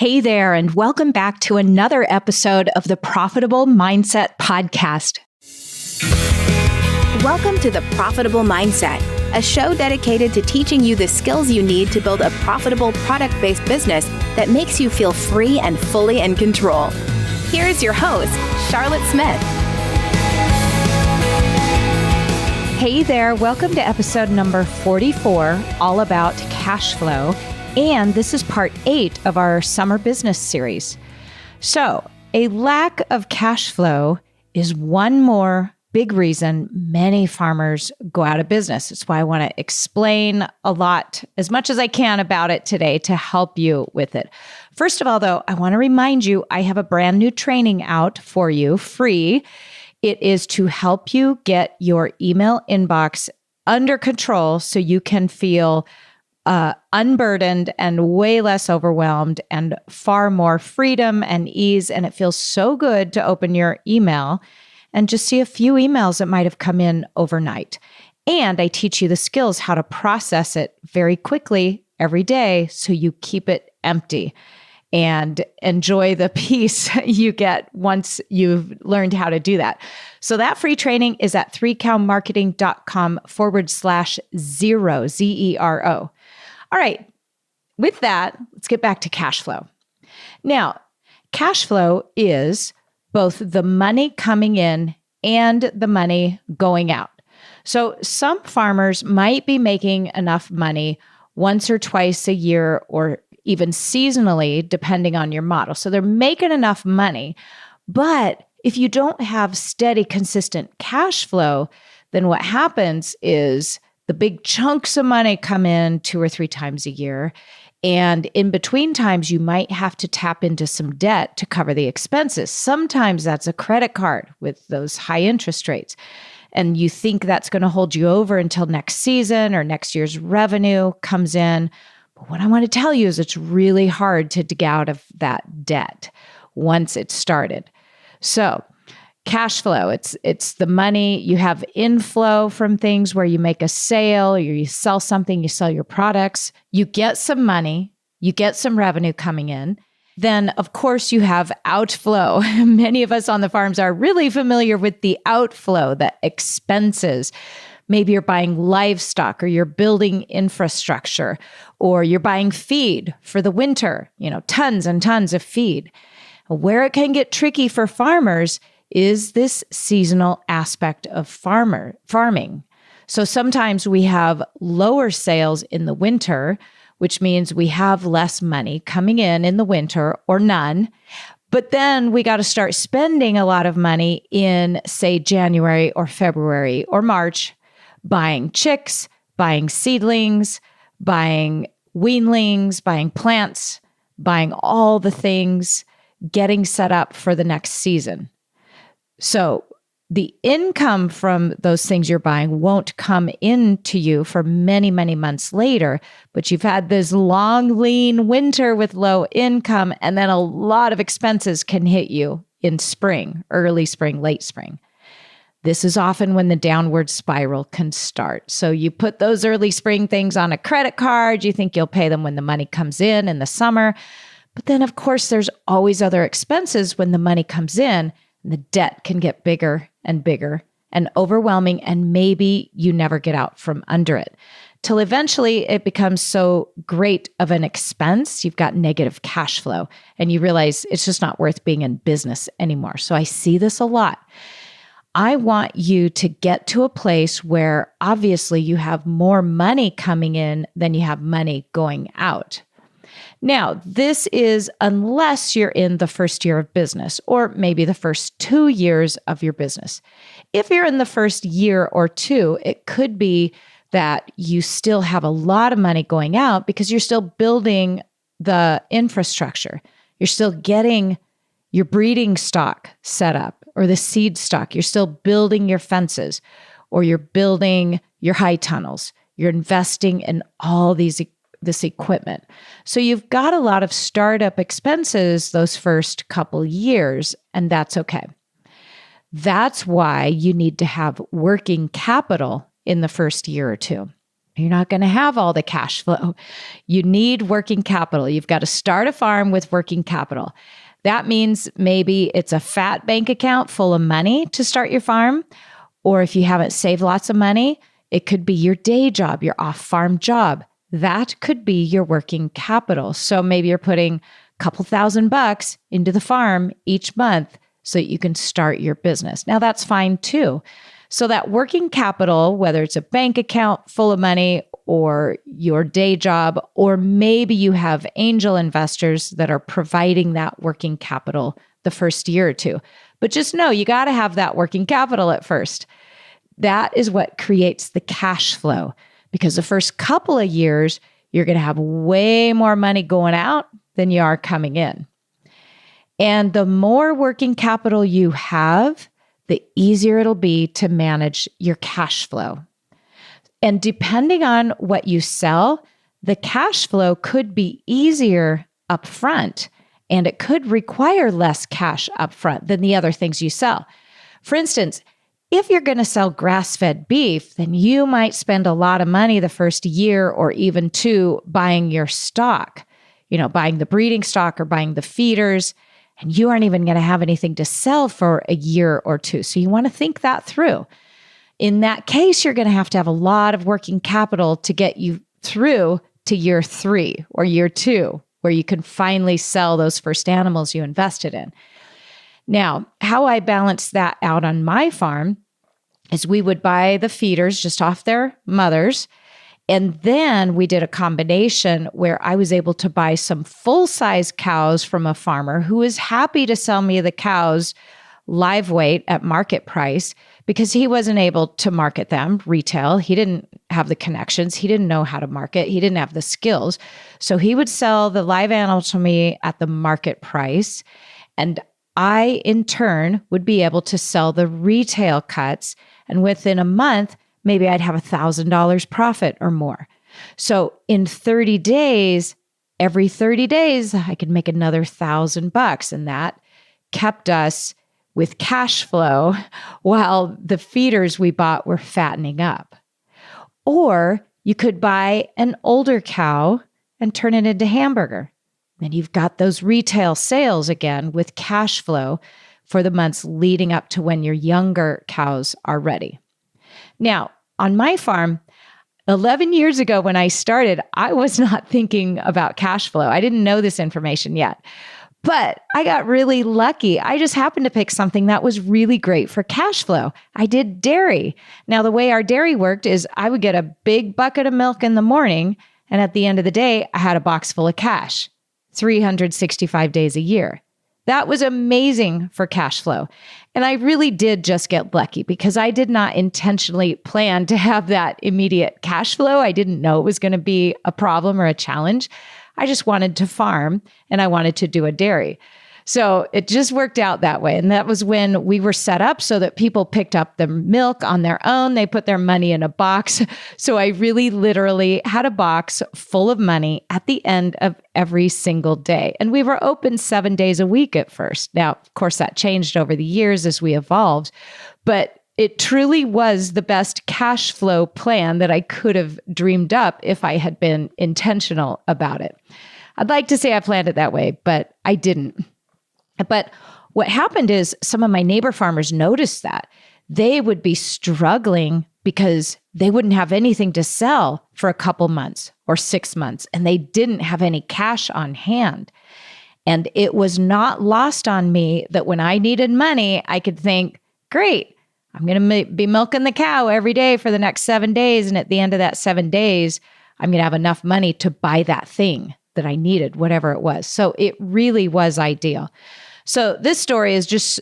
Hey there, and welcome back to another episode of the Profitable Mindset Podcast. Welcome to the Profitable Mindset, a show dedicated to teaching you the skills you need to build a profitable product-based business that makes you feel free and fully in control. Here is your host, Charlotte Smith. Hey there, welcome to episode number 44, all about cash flow. And this is part 8 of our summer business series. So, a lack of cash flow is one more big reason many farmers go out of business. It's why I want to explain a lot, as much as I can about it today to help you with it. First of all, though, I want to remind you, I have a brand new training out for you, free. It is to help you get your email inbox under control so you can feel unburdened and way less overwhelmed and far more freedom and ease. And it feels so good to open your email and just see a few emails that might have come in overnight. And I teach you the skills how to process it very quickly every day so you keep it empty and enjoy the peace you get once you've learned how to do that. So that free training is at 3cowmarketing.com/zero, ZERO. All right, with that, let's get back to cash flow. Now, cash flow is both the money coming in and the money going out. So some farmers might be making enough money once or twice a year or even seasonally, depending on your model. So they're making enough money. But if you don't have steady, consistent cash flow, then what happens is the big chunks of money come in 2 or 3 times a year. And in between times, you might have to tap into some debt to cover the expenses. Sometimes that's a credit card with those high interest rates. And you think that's going to hold you over until next season or next year's revenue comes in. But what I want to tell you is it's really hard to dig out of that debt once it's started. So cash flow, it's the money. You have inflow from things where you make a sale or you sell something, you sell your products, you get some money, you get some revenue coming in. Then, of course, you have outflow. Many of us on the farms are really familiar with the outflow, the expenses. Maybe you're buying livestock or you're building infrastructure or you're buying feed for the winter, tons and tons of feed. Where it can get tricky for farmers is this seasonal aspect of farming. So sometimes we have lower sales in the winter, which means we have less money coming in the winter or none. But then we got to start spending a lot of money in, say, January or February or March, buying chicks, buying seedlings, buying weanlings, buying plants, buying all the things, getting set up for the next season. So the income from those things you're buying won't come into you for many, many months later, but you've had this long, lean winter with low income, and then a lot of expenses can hit you in spring, early spring, late spring. This is often when the downward spiral can start. So you put those early spring things on a credit card, you think you'll pay them when the money comes in the summer. But then, of course, there's always other expenses when the money comes in. And the debt can get bigger and bigger and overwhelming, and maybe you never get out from under it. Till eventually it becomes so great of an expense, you've got negative cash flow, and you realize it's just not worth being in business anymore. So I see this a lot. I want you to get to a place where obviously you have more money coming in than you have money going out. Now, this is unless you're in the first year of business or maybe the first 2 years of your business. If you're in the first year or 2, it could be that you still have a lot of money going out because you're still building the infrastructure. You're still getting your breeding stock set up or the seed stock. You're still building your fences or you're building your high tunnels. You're investing in all this equipment. So you've got a lot of startup expenses those first couple years, and that's okay. That's why you need to have working capital in the first year or 2. You're not going to have all the cash flow. You need working capital. You've got to start a farm with working capital. That means maybe it's a fat bank account full of money to start your farm. Or if you haven't saved lots of money, it could be your day job, your off-farm job. That could be your working capital. So maybe you're putting a couple $1,000 into the farm each month so that you can start your business. Now that's fine too. So that working capital, whether it's a bank account full of money or your day job, or maybe you have angel investors that are providing that working capital the first year or two. But just know you got to have that working capital at first. That is what creates the cash flow, because the first couple of years, you're going to have way more money going out than you are coming in. And the more working capital you have, the easier it'll be to manage your cash flow. And depending on what you sell, the cash flow could be easier up front, and it could require less cash up front than the other things you sell. For instance, if you're going to sell grass-fed beef, then you might spend a lot of money the first year or even two buying your stock, buying the breeding stock or buying the feeders, and you aren't even going to have anything to sell for a year or two. So you want to think that through. In that case, you're going to have a lot of working capital to get you through to year 3 or year 2, where you can finally sell those first animals you invested in. Now, how I balance that out on my farm is we would buy the feeders just off their mothers. And then we did a combination where I was able to buy some full-size cows from a farmer who was happy to sell me the cows live weight at market price because he wasn't able to market them retail. He didn't have the connections. He didn't know how to market. He didn't have the skills. So he would sell the live animal to me at the market price. And I, in turn, would be able to sell the retail cuts. And within a month, maybe I'd have $1,000 profit or more. So in 30 days, every 30 days, I could make another $1,000. And that kept us with cash flow while the feeders we bought were fattening up. Or you could buy an older cow and turn it into hamburger. Then you've got those retail sales again with cash flow for the months leading up to when your younger cows are ready. Now, on my farm, 11 years ago when I started, I was not thinking about cash flow. I didn't know this information yet. But I got really lucky. I just happened to pick something that was really great for cash flow. I did dairy. Now, the way our dairy worked is I would get a big bucket of milk in the morning, and at the end of the day, I had a box full of cash, 365 days a year. That was amazing for cash flow. And I really did just get lucky because I did not intentionally plan to have that immediate cash flow. I didn't know it was going to be a problem or a challenge. I just wanted to farm and I wanted to do a dairy. So it just worked out that way. And that was when we were set up so that people picked up the milk on their own. They put their money in a box. So I really literally had a box full of money at the end of every single day. And we were open 7 days a week at first. Now, of course, that changed over the years as we evolved, but it truly was the best cash flow plan that I could have dreamed up if I had been intentional about it. I'd like to say I planned it that way, but I didn't. But what happened is some of my neighbor farmers noticed that. They would be struggling because they wouldn't have anything to sell for a couple months or 6 months, and they didn't have any cash on hand. And it was not lost on me that when I needed money, I could think, great, I'm going to be milking the cow every day for the next 7 days. And at the end of that 7 days, I'm going to have enough money to buy that thing that I needed, whatever it was. So it really was ideal. So this story is just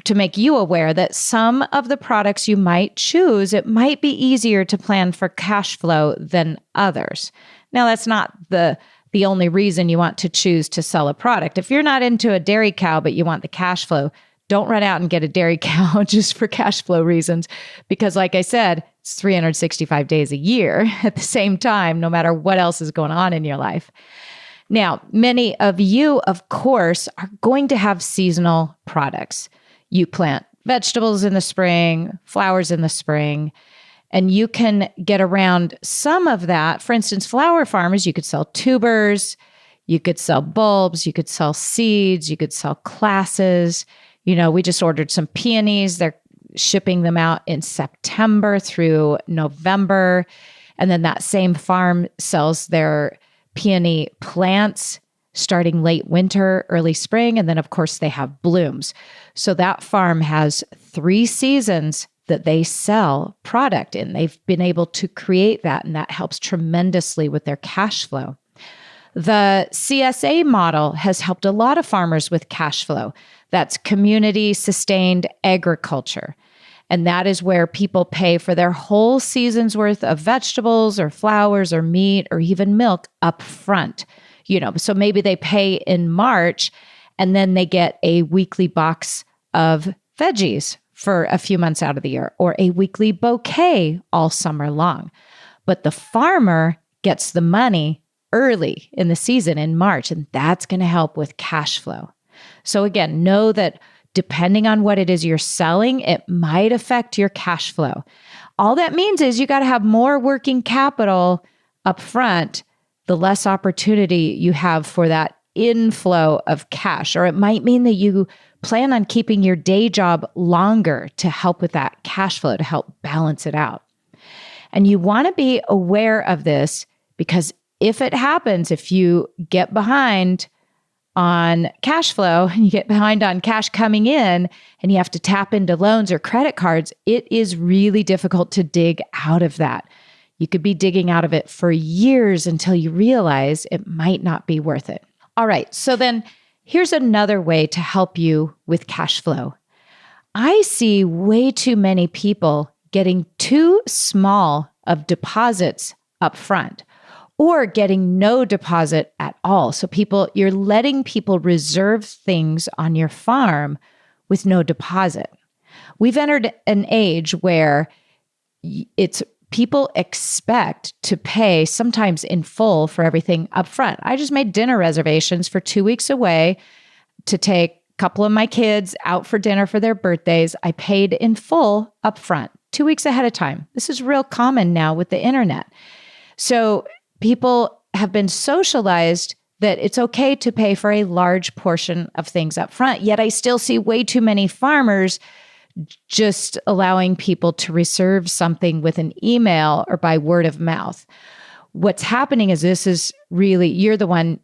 to make you aware that some of the products you might choose, it might be easier to plan for cash flow than others. Now, that's not the only reason you want to choose to sell a product. If you're not into a dairy cow, but you want the cash flow, don't run out and get a dairy cow just for cash flow reasons. Because like I said, it's 365 days a year at the same time, no matter what else is going on in your life. Now, many of you, of course, are going to have seasonal products. You plant vegetables in the spring, flowers in the spring, And you can get around some of that. For instance, flower farmers, you could sell tubers, you could sell bulbs, you could sell seeds, you could sell classes. We just ordered some peonies. They're shipping them out in September through November. And then that same farm sells their peony plants starting late winter, early spring. And then, of course, they have blooms. So that farm has 3 seasons that they sell product in. They've been able to create that, and that helps tremendously with their cash flow. The Csa model has helped a lot of farmers with cash flow. That's community sustained agriculture. And that is where people pay for their whole season's worth of vegetables or flowers or meat or even milk up front. So maybe they pay in March and then they get a weekly box of veggies for a few months out of the year, or a weekly bouquet all summer long. But the farmer gets the money early in the season in March, and that's going to help with cash flow. So again, know that depending on what it is you're selling, it might affect your cash flow. All that means is you got to have more working capital up front, the less opportunity you have for that inflow of cash. Or it might mean that you plan on keeping your day job longer to help with that cash flow, to help balance it out. And you want to be aware of this, because if it happens, if you get behind on cash flow and you get behind on cash coming in and you have to tap into loans or credit cards, it is really difficult to dig out of that. You could be digging out of it for years until you realize it might not be worth it. All right, so then here's another way to help you with cash flow. I see way too many people getting too small of deposits up front, or getting no deposit at all. So you're letting people reserve things on your farm with no deposit. We've entered an age where people expect to pay sometimes in full for everything up front. I just made dinner reservations for 2 weeks away to take a couple of my kids out for dinner for their birthdays. I paid in full up front, 2 weeks ahead of time. This is real common now with the internet. So people have been socialized that it's okay to pay for a large portion of things up front. Yet I still see way too many farmers just allowing people to reserve something with an email or by word of mouth. What's happening is you're the one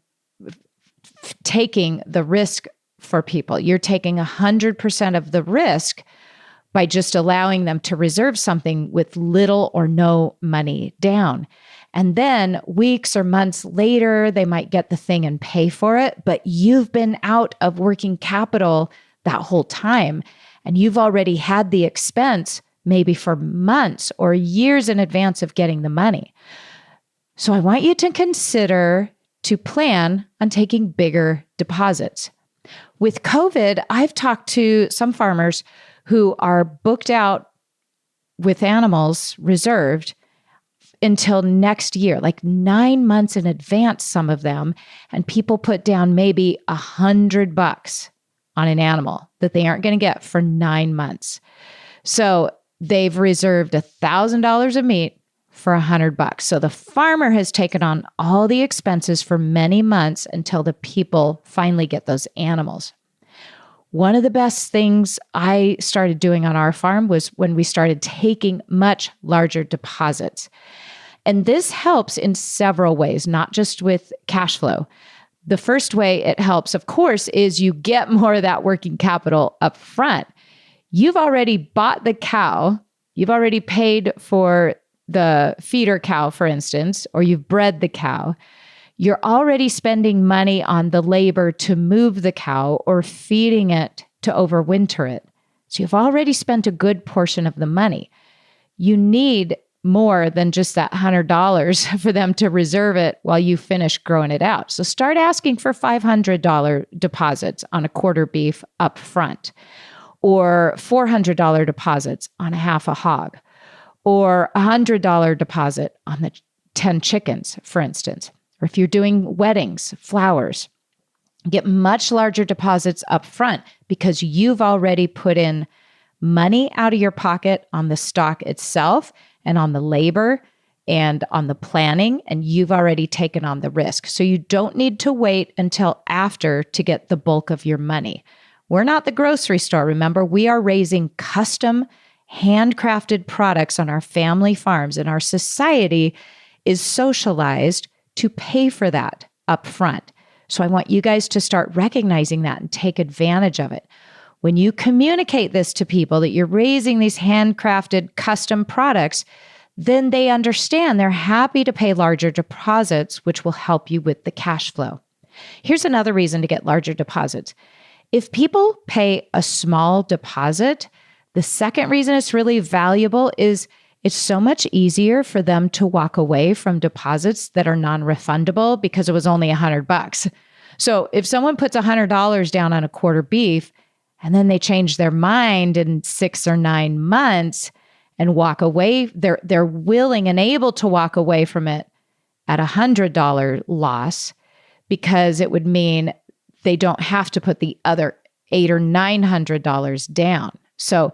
taking the risk for people. You're taking 100% of the risk by just allowing them to reserve something with little or no money down. And then weeks or months later, they might get the thing and pay for it, but you've been out of working capital that whole time. And you've already had the expense maybe for months or years in advance of getting the money. So I want you to consider to plan on taking bigger deposits. With COVID, I've talked to some farmers who are booked out with animals reserved until next year, like 9 months in advance, some of them. And people put down maybe $100 on an animal that they aren't going to get for 9 months. So they've reserved $1,000 of meat for $100. So the farmer has taken on all the expenses for many months until the people finally get those animals. One of the best things I started doing on our farm was when we started taking much larger deposits. And this helps in several ways, not just with cash flow. The first way it helps, of course, is you get more of that working capital up front. You've already bought the cow. You've already paid for the feeder cow, for instance, or you've bred the cow. You're already spending money on the labor to move the cow or feeding it to overwinter it. So you've already spent a good portion of the money. You need more than just that $100 for them to reserve it while you finish growing it out. So start asking for $500 deposits on a quarter beef up front, or $400 deposits on a half a hog, or $100 deposit on the 10 chickens, for instance. Or if you're doing weddings, flowers, get much larger deposits up front because you've already put in money out of your pocket on the stock itself and on the labor and on the planning, and you've already taken on the risk. So you don't need to wait until after to get the bulk of your money. We're not the grocery store. Remember, we are raising custom, handcrafted products on our family farms, and our society is socialized to pay for that up front. So I want you guys to start recognizing that and take advantage of it. When you communicate this to people that you're raising these handcrafted custom products, then they understand. They're happy to pay larger deposits, which will help you with the cash flow. Here's another reason to get larger deposits. If people pay a small deposit, the second reason it's really valuable is it's so much easier for them to walk away from deposits that are non-refundable because it was only $100. So if someone puts $100 down on a quarter beef and then they change their mind in 6 or 9 months and walk away, they're willing and able to walk away from it at $100 loss, because it would mean they don't have to put the other $800 or $900 down. So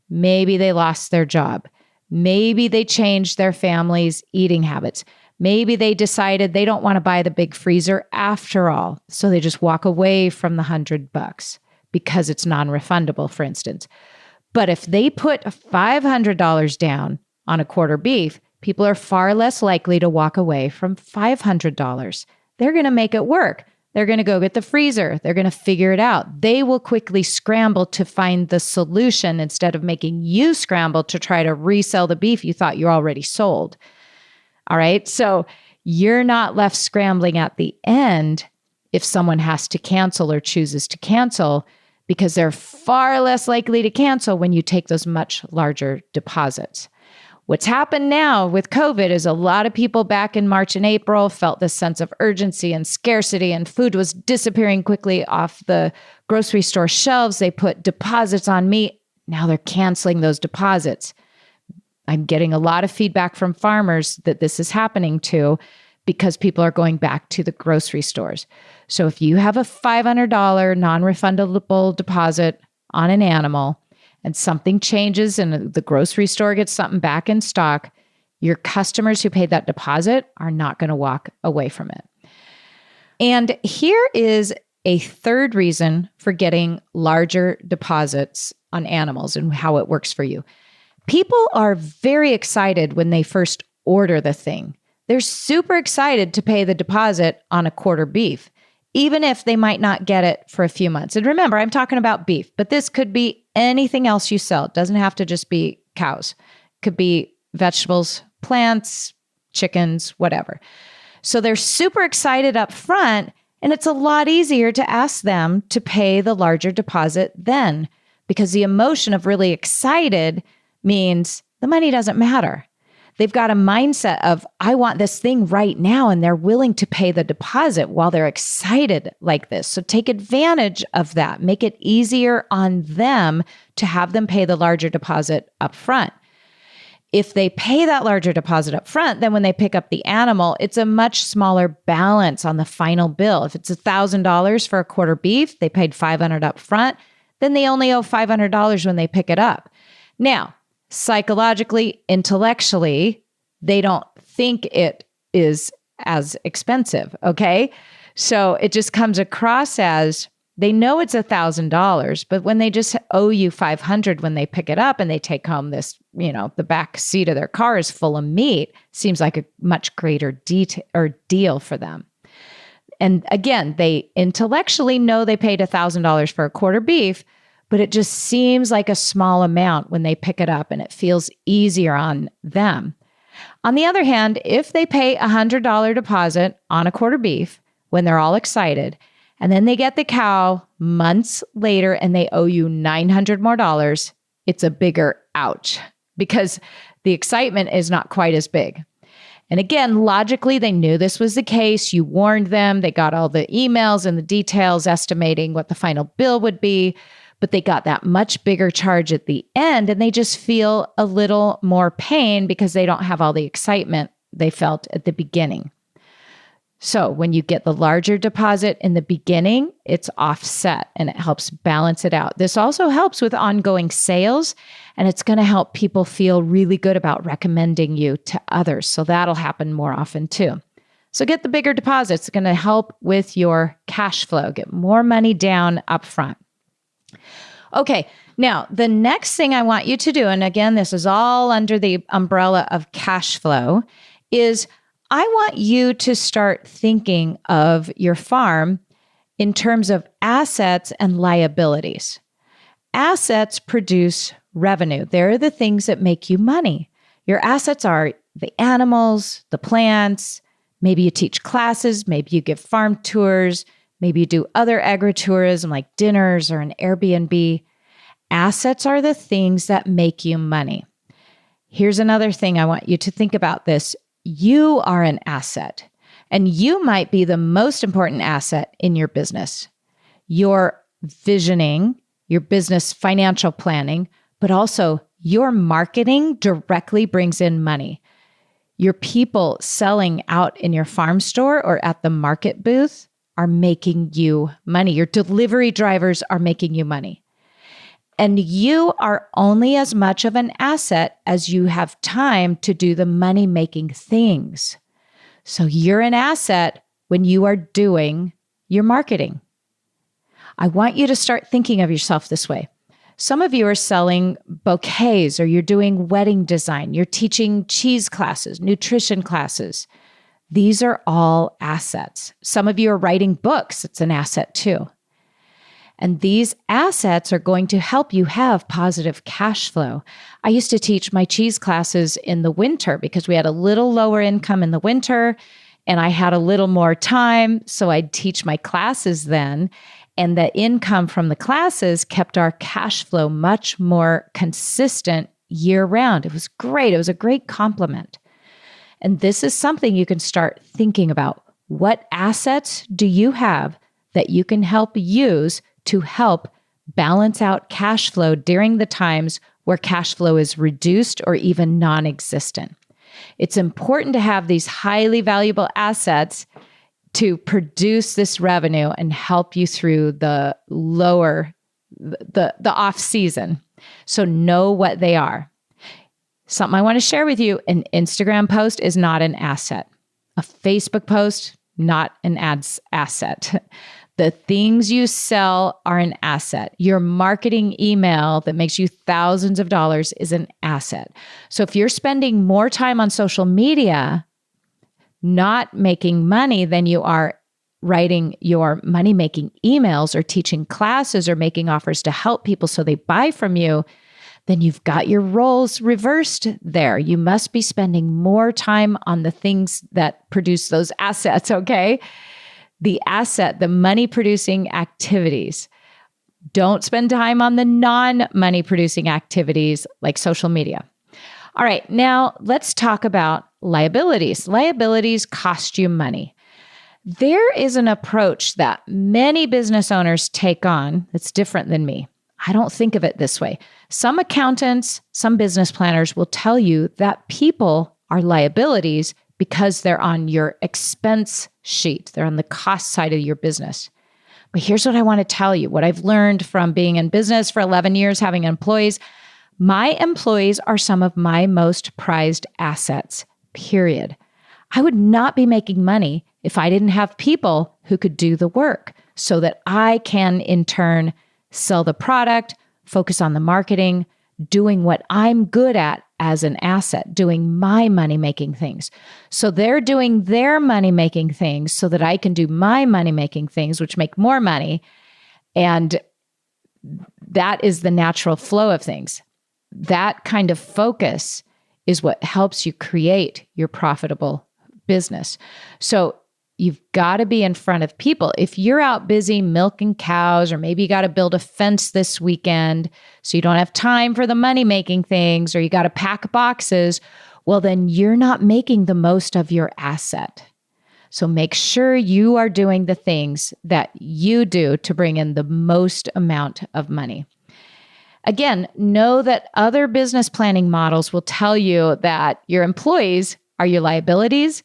maybe they lost their job. Maybe they changed their family's eating habits. Maybe they decided they don't want to buy the big freezer after all. So they just walk away from the $100 because it's non-refundable, for instance. But if they put $500 down on a quarter beef, people are far less likely to walk away from $500. They're going to make it work. They're going to go get the freezer. They're going to figure it out. They will quickly scramble to find the solution instead of making you scramble to try to resell the beef you thought you already sold. All right. So you're not left scrambling at the end if someone has to cancel or chooses to cancel, because they're far less likely to cancel when you take those much larger deposits. What's happened now with COVID is a lot of people back in March and April felt this sense of urgency and scarcity, and food was disappearing quickly off the grocery store shelves. They put deposits on meat. Now they're canceling those deposits. I'm getting a lot of feedback from farmers that this is happening to, because people are going back to the grocery stores. So if you have a $500 non-refundable deposit on an animal, and something changes and the grocery store gets something back in stock, your customers who paid that deposit are not going to walk away from it. And here is a third reason for getting larger deposits on animals and how it works for you. People are very excited when they first order the thing. They're super excited to pay the deposit on a quarter beef, even if they might not get it for a few months. And remember, I'm talking about beef, but this could be anything else you sell. It doesn't have to just be cows. It could be vegetables, plants, chickens, whatever. So they're super excited up front, and it's a lot easier to ask them to pay the larger deposit then, because the emotion of really excited means the money doesn't matter. They've got a mindset of, I want this thing right now, and they're willing to pay the deposit while they're excited like this. So take advantage of that. Make it easier on them to have them pay the larger deposit up front. If they pay that larger deposit up front, then when they pick up the animal, it's a much smaller balance on the final bill. If it's $1,000 for a quarter beef, they paid $500 up front, then they only owe $500 when they pick it up. Now, psychologically, intellectually, they don't think it is as expensive, okay? So it just comes across as they know it's $1,000, but when they just owe you $500 when they pick it up and they take home this, the back seat of their car is full of meat, seems like a much greater deal for them. And again, they intellectually know they paid $1,000 for a quarter beef, but it just seems like a small amount when they pick it up, and it feels easier on them. On the other hand, if they pay a $100 deposit on a quarter beef when they're all excited, and then they get the cow months later and they owe you $900 more, it's a bigger ouch, because the excitement is not quite as big. And again, logically, they knew this was the case. You warned them. They got all the emails and the details estimating what the final bill would be. But they got that much bigger charge at the end, and they just feel a little more pain because they don't have all the excitement they felt at the beginning. So when you get the larger deposit in the beginning, it's offset and it helps balance it out. This also helps with ongoing sales, and it's going to help people feel really good about recommending you to others. So that'll happen more often too. So get the bigger deposits. It's going to help with your cash flow. Get more money down up front. Okay, now the next thing I want you to do, and again, this is all under the umbrella of cash flow, is I want you to start thinking of your farm in terms of assets and liabilities. Assets produce revenue. They're the things that make you money. Your assets are the animals, the plants. Maybe you teach classes. Maybe you give farm tours. Maybe you do other agritourism like dinners or an Airbnb. Assets are the things that make you money. Here's another thing I want you to think about this. You are an asset, and you might be the most important asset in your business. Your visioning, your business financial planning, but also your marketing directly brings in money. Your people selling out in your farm store or at the market booth are making you money. Your delivery drivers are making you money. And you are only as much of an asset as you have time to do the money-making things. So you're an asset when you are doing your marketing. I want you to start thinking of yourself this way. Some of you are selling bouquets, or you're doing wedding design. You're teaching cheese classes, nutrition classes. These are all assets. Some of you are writing books. It's an asset too. And these assets are going to help you have positive cash flow. I used to teach my cheese classes in the winter because we had a little lower income in the winter and I had a little more time. So I'd teach my classes then. And the income from the classes kept our cash flow much more consistent year round. It was great. It was a great compliment. And this is something you can start thinking about. What assets do you have that you can help use to help balance out cash flow during the times where cash flow is reduced or even non-existent? It's important to have these highly valuable assets to produce this revenue and help you through the off season. So know what they are. Something I want to share with you, an Instagram post is not an asset. A Facebook post, not an asset. The things you sell are an asset. Your marketing email that makes you thousands of dollars is an asset. So if you're spending more time on social media, not making money than you are writing your money-making emails or teaching classes or making offers to help people so they buy from you, then you've got your roles reversed there. You must be spending more time on the things that produce those assets, okay? The asset, the money-producing activities. Don't spend time on the non-money-producing activities like social media. All right, now let's talk about liabilities. Liabilities cost you money. There is an approach that many business owners take on that's different than me. I don't think of it this way. Some accountants, some business planners will tell you that people are liabilities because they're on your expense sheet. They're on the cost side of your business. But here's what I want to tell you. What I've learned from being in business for 11 years, having employees, my employees are some of my most prized assets, period. I would not be making money if I didn't have people who could do the work so that I can, in turn, sell the product, focus on the marketing, doing what I'm good at as an asset, doing my money-making things. So they're doing their money-making things so that I can do my money-making things, which make more money. And that is the natural flow of things. That kind of focus is what helps you create your profitable business. So you've got to be in front of people. If you're out busy milking cows, or maybe you got to build a fence this weekend, so you don't have time for the money-making things, or you got to pack boxes, well, then you're not making the most of your asset. So make sure you are doing the things that you do to bring in the most amount of money. Again, know that other business planning models will tell you that your employees are your liabilities,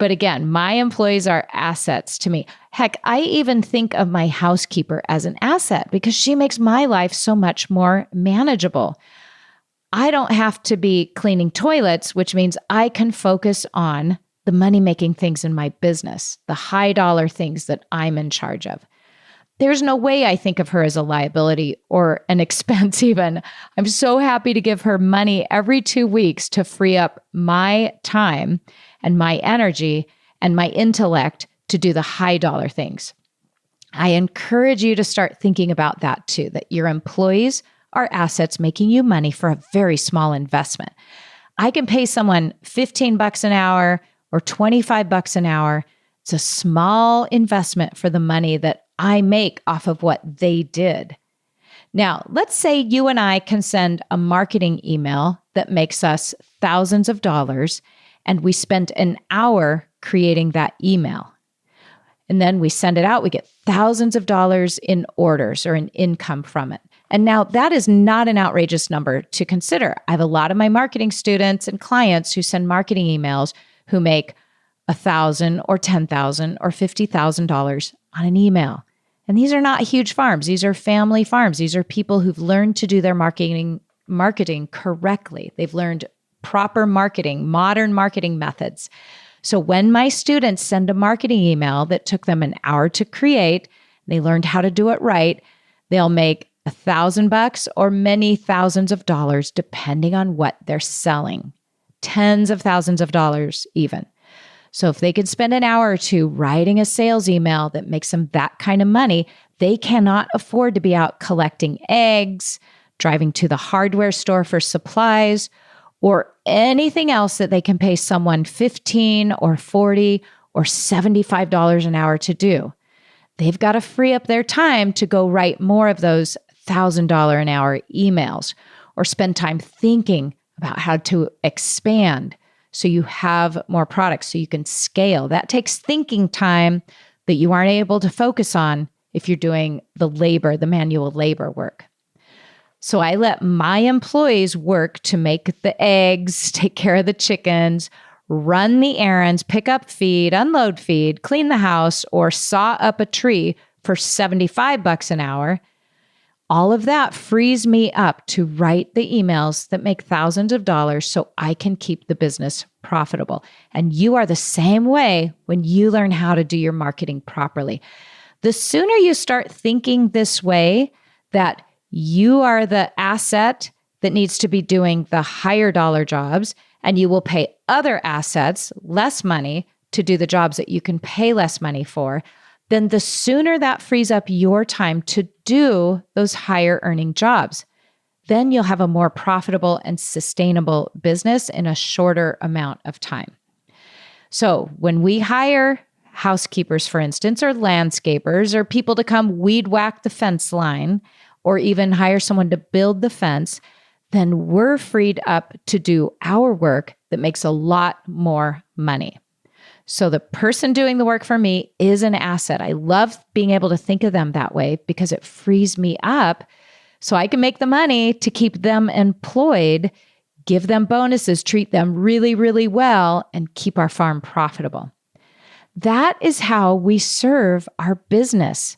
But again, my employees are assets to me. Heck, I even think of my housekeeper as an asset because she makes my life so much more manageable. I don't have to be cleaning toilets, which means I can focus on the money-making things in my business, the high-dollar things that I'm in charge of. There's no way I think of her as a liability or an expense even. I'm so happy to give her money every 2 weeks to free up my time and my energy and my intellect to do the high-dollar things. I encourage you to start thinking about that too, that your employees are assets making you money for a very small investment. I can pay someone $15 an hour or $25 an hour. It's a small investment for the money that I make off of what they did. Now, let's say you and I can send a marketing email that makes us thousands of dollars, and we spent an hour creating that email. And then we send it out, we get thousands of dollars in orders or in income from it. And now that is not an outrageous number to consider. I have a lot of my marketing students and clients who send marketing emails who make $1,000 or $10,000 or $50,000 on an email. And these are not huge farms. These are family farms. These are people who've learned to do their marketing correctly. They've learned proper marketing, modern marketing methods. So when my students send a marketing email that took them an hour to create, they learned how to do it right, they'll make $1,000 or many thousands of dollars depending on what they're selling. Tens of thousands of dollars even. So if they could spend an hour or two writing a sales email that makes them that kind of money, they cannot afford to be out collecting eggs, driving to the hardware store for supplies, or anything else that they can pay someone $15 or $40 or $75 an hour to do. They've got to free up their time to go write more of those $1,000 an hour emails or spend time thinking about how to expand so you have more products, so you can scale. That takes thinking time that you aren't able to focus on if you're doing the manual labor work. So I let my employees work to make the eggs, take care of the chickens, run the errands, pick up feed, unload feed, clean the house, or saw up a tree for $75 an hour. All of that frees me up to write the emails that make thousands of dollars so I can keep the business profitable. And you are the same way when you learn how to do your marketing properly. The sooner you start thinking this way, that you are the asset that needs to be doing the higher dollar jobs, and you will pay other assets less money to do the jobs that you can pay less money for, then the sooner that frees up your time to do those higher earning jobs. Then you'll have a more profitable and sustainable business in a shorter amount of time. So when we hire housekeepers, for instance, or landscapers, or people to come weed whack the fence line, or even hire someone to build the fence, then we're freed up to do our work that makes a lot more money. So the person doing the work for me is an asset. I love being able to think of them that way because it frees me up so I can make the money to keep them employed, give them bonuses, treat them really, really well, and keep our farm profitable. That is how we serve our business.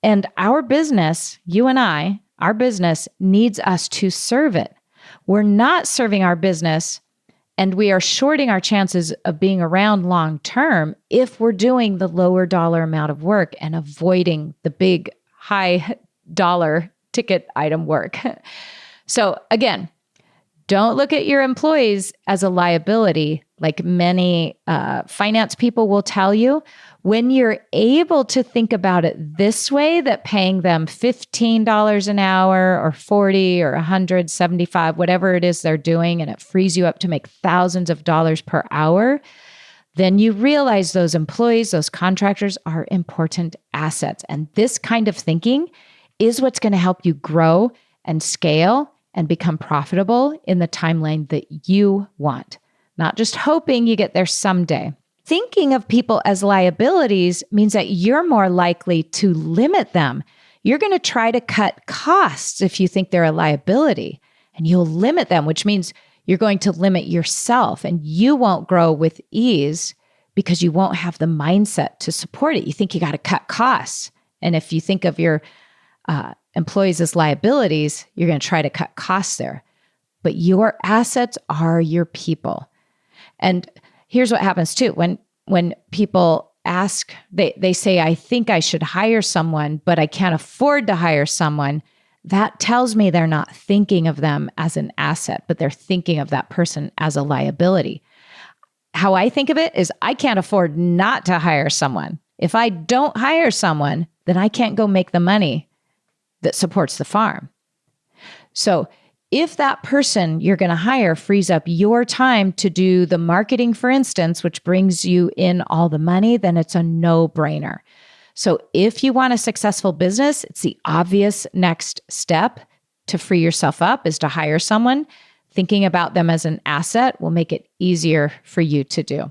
And our business, you and I, our business needs us to serve it. We're not serving our business, and we are shorting our chances of being around long term if we're doing the lower dollar amount of work and avoiding the big high dollar ticket item work. So again, don't look at your employees as a liability like many finance people will tell you. When you're able to think about it this way, that paying them $15 an hour or $40 or $175, whatever it is they're doing, and it frees you up to make thousands of dollars per hour, then you realize those employees, those contractors are important assets. And this kind of thinking is what's going to help you grow and scale and become profitable in the timeline that you want, not just hoping you get there someday. Thinking of people as liabilities means that you're more likely to limit them. You're going to try to cut costs if you think they're a liability, and you'll limit them, which means you're going to limit yourself, and you won't grow with ease because you won't have the mindset to support it. You think you got to cut costs. And if you think of your employees as liabilities, you're going to try to cut costs there. But your assets are your people. And here's what happens too. When people ask, they say, I think I should hire someone, but I can't afford to hire someone. That tells me they're not thinking of them as an asset, but they're thinking of that person as a liability. How I think of it is I can't afford not to hire someone. If I don't hire someone, then I can't go make the money that supports the farm. So if that person you're going to hire frees up your time to do the marketing, for instance, which brings you in all the money, then it's a no-brainer. So if you want a successful business, it's the obvious next step to free yourself up is to hire someone. Thinking about them as an asset will make it easier for you to do.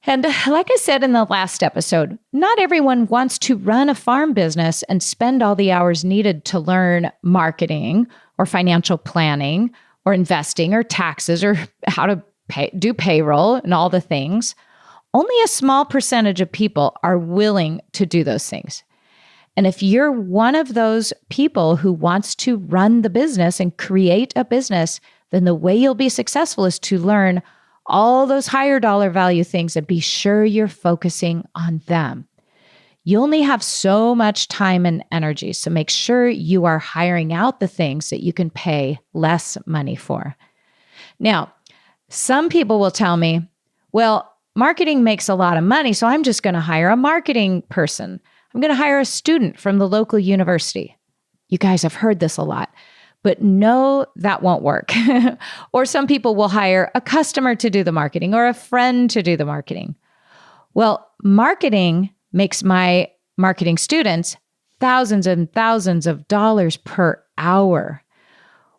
And like I said in the last episode, not everyone wants to run a farm business and spend all the hours needed to learn marketing or financial planning or investing or taxes or how to do payroll and all the things. Only a small percentage of people are willing to do those things. And if you're one of those people who wants to run the business and create a business, then the way you'll be successful is to learn all those higher dollar value things and be sure you're focusing on them. You only have so much time and energy, so make sure you are hiring out the things that you can pay less money for. Now, some people will tell me, well, marketing makes a lot of money, so I'm just going to hire a marketing person. I'm going to hire a student from the local university. You guys have heard this a lot. But no, that won't work. Or some people will hire a customer to do the marketing or a friend to do the marketing. Well, marketing makes my marketing students thousands and thousands of dollars per hour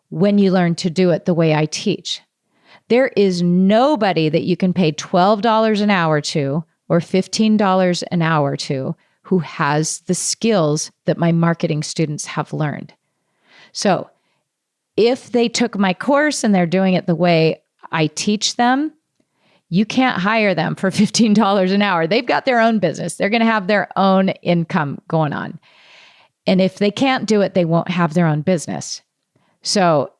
when you learn to do it the way I teach. There is nobody that you can pay $12 an hour to or $15 an hour to who has the skills that my marketing students have learned. So if they took my course and they're doing it the way I teach them, you can't hire them for $15 an hour. They've got their own business. They're going to have their own income going on. And if they can't do it, they won't have their own business. So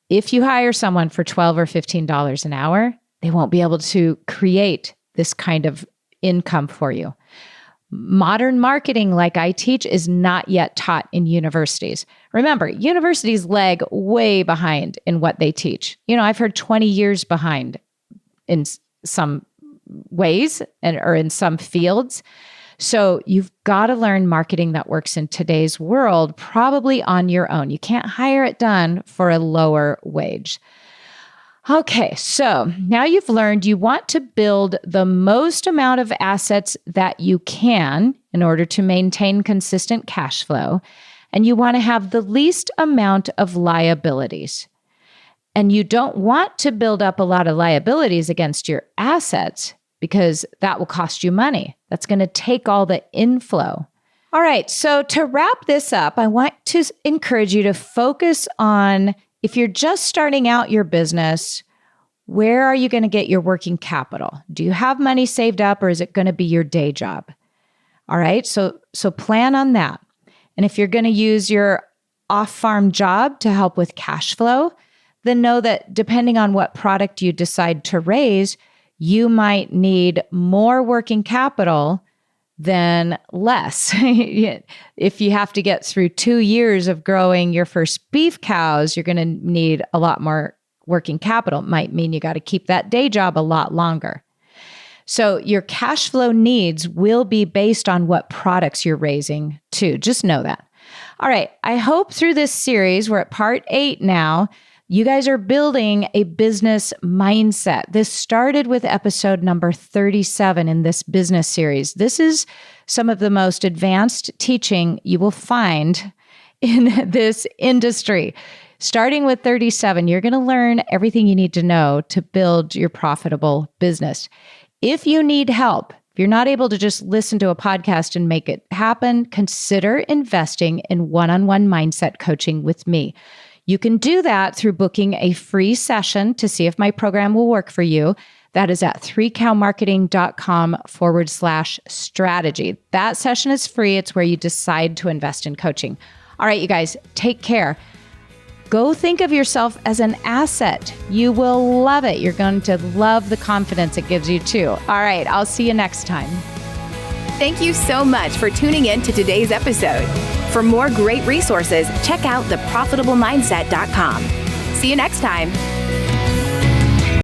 if you hire someone for $12 or $15 an hour, they won't be able to create this kind of income for you. Modern marketing, like I teach, is not yet taught in universities. Remember, universities lag way behind in what they teach. I've heard 20 years behind in some ways or in some fields. So you've got to learn marketing that works in today's world, probably on your own. You can't hire it done for a lower wage. Okay, so now you've learned you want to build the most amount of assets that you can in order to maintain consistent cash flow, and you want to have the least amount of liabilities. And you don't want to build up a lot of liabilities against your assets because that will cost you money. That's going to take all the inflow. All right, so to wrap this up, I want to encourage you to focus on, if you're just starting out your business, where are you going to get your working capital? Do you have money saved up, or is it going to be your day job? All right, so plan on that. And if you're going to use your off-farm job to help with cash flow, then know that depending on what product you decide to raise, you might need more working capital than less. If you have to get through 2 years of growing your first beef cows, you're going to need a lot more working capital. It might mean you got to keep that day job a lot longer. So your cash flow needs will be based on what products you're raising too. Just know that. All right. I hope through this series, we're at part 8 now, you guys are building a business mindset. This started with episode number 37 in this business series. This is some of the most advanced teaching you will find in this industry. Starting with 37, you're going to learn everything you need to know to build your profitable business. If you need help, if you're not able to just listen to a podcast and make it happen, consider investing in one-on-one mindset coaching with me. You can do that through booking a free session to see if my program will work for you. That is at 3cowmarketing.com/strategy. That session is free. It's where you decide to invest in coaching. All right, you guys, take care. Go think of yourself as an asset. You will love it. You're going to love the confidence it gives you too. All right, I'll see you next time. Thank you so much for tuning in to today's episode. For more great resources, check out theprofitablemindset.com. See you next time.